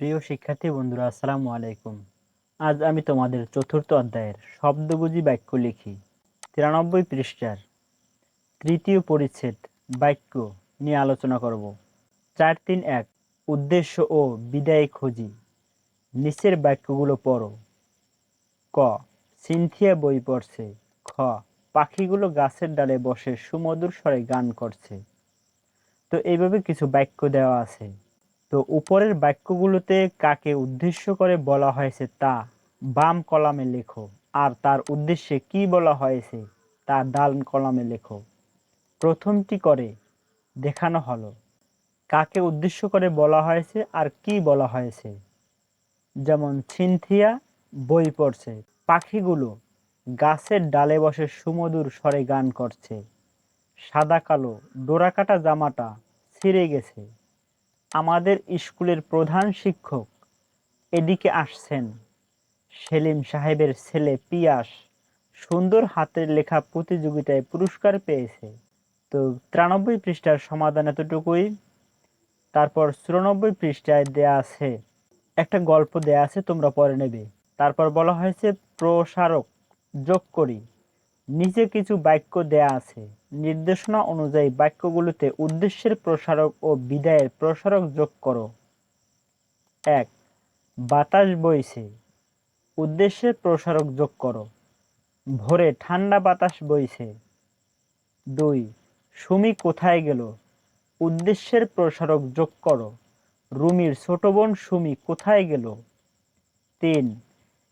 প্রিয় শিক্ষার্থী বন্ধুরা, আসসালামু আলাইকুম। আজ আমি তোমাদের চতুর্থ অধ্যায়ের শব্দবুঝি বাক্য লিখি 93 পৃষ্ঠার তৃতীয় পরিচ্ছেদ বাক্য নিয়ে আলোচনা করব। 4-3-1 উদ্দেশ্য ও বিদায় খুঁজি। নিচের বাক্যগুলো পড়ো। ক, সিনথিয়া বই পড়ছে। খ, পাখিগুলো গাছের ডালে বসে সুমধুর স্বরে গান করছে। তো এইভাবে কিছু বাক্য দেওয়া আছে। তো উপরের বাক্যগুলোতে কাকে উদ্দেশ্য করে বলা হয়েছে তা বাম কলামে লেখো, আর তার উদ্দেশ্যে কি বলা হয়েছে তা ডান কলামে লেখো। প্রথমটি করে দেখানো হলো কাকে উদ্দেশ্য করে বলা হয়েছে আর কি বলা হয়েছে। যেমন সিনথিয়া বই পড়ছে, পাখিগুলো গাছের ডালে বসে সুমধুর স্বরে গান করছে, সাদা কালো ডোরাকাটা জামাটা ছিঁড়ে গেছে, আমাদের স্কুলের প্রধান শিক্ষক এদিকে আসছেন, সেলিম সাহেবের ছেলে পিয়াস সুন্দর হাতের লেখা প্রতিযোগিতায় পুরস্কার পেয়েছে। তো 93 পৃষ্ঠার সমাধান এতটুকুই। তারপর 94 পৃষ্ঠায় দেয়া আছে একটা গল্প দেয়া আছে, তোমরা পড়ে নেবে। তারপর বলা হয়েছে প্রসারক যোগ করি। নিচে কিছু বাক্য দেয়া আছে, নির্দেশনা অনুযায়ী বাক্যগুলোতে উদ্দেশ্যের প্রসারক ও বিদায়ের প্রসারক যোগ করো। 1, বাতাস বইছে, উদ্দেশ্যের প্রসারক যোগ করো। ভোরে ঠান্ডা বাতাস বইছে। 2, সুমি কোথায় গেল, উদ্দেশ্যের প্রসারক যোগ করো। রুমির ছোট বোন সুমি কোথায় গেল। 3,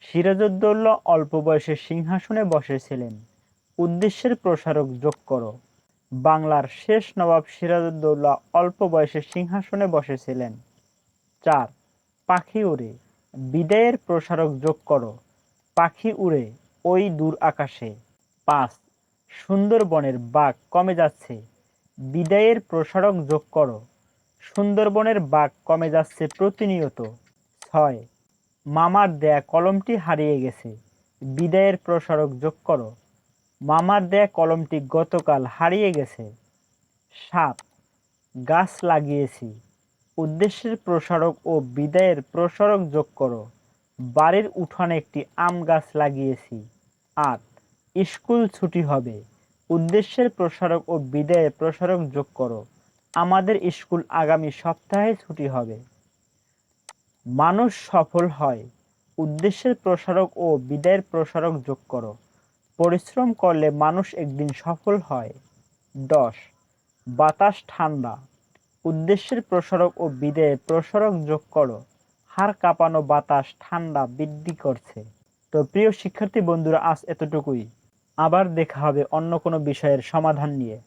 সিরাজউদ্দৌলা অল্প বয়সে সিংহাসনে বসেছিলেন, উদ্দেশ্যের প্রসারক যোগ করো। বাংলার শেষ নবাব সিরাজউদ্দৌলা অল্প বয়সে সিংহাসনে বসেছিলেন। 4, পাখি উড়ে, বিদায়ের প্রসারক যোগ করো। পাখি উড়ে ওই দূর আকাশে। 5, সুন্দরবনের বাঘ কমে যাচ্ছে, বিদায়ের প্রসারক যোগ করো। সুন্দরবনের বাঘ কমে যাচ্ছে প্রতিনিয়ত। 6, মামার দেয়া কলমটি হারিয়ে গেছে, বিদায়ের প্রসারক যোগ করো। মামার দেয়া কলমটি গতকাল হারিয়ে গেছে। 7, গাছ লাগিয়েছি, উদ্দেশ্যের প্রসারক ও বিদায়ের প্রসারক যোগ করো। বাড়ির উঠানে একটি আম গাছ লাগিয়েছি। 8, স্কুল ছুটি হবে, উদ্দেশ্যের প্রসারক ও বিদায়ের প্রসারক যোগ করো। আমাদের স্কুল আগামী সপ্তাহে ছুটি হবে। মানুষ সফল হয়, উদ্দেশ্যের প্রসারক ও বিদায়ের প্রসারক যোগ করো। পরিশ্রম করলে মানুষ একদিন সফল হয়। 10, বাতাস ঠান্ডা, উদ্দেশ্যের প্রসারক ও বিদায়ের প্রসারক যোগ করো। হাড় কাঁপানো বাতাস ঠান্ডা বৃদ্ধি করছে। তো প্রিয় শিক্ষার্থী বন্ধুরা, আজ এতটুকুই। আবার দেখা হবে অন্য কোনো বিষয়ের সমাধান নিয়ে।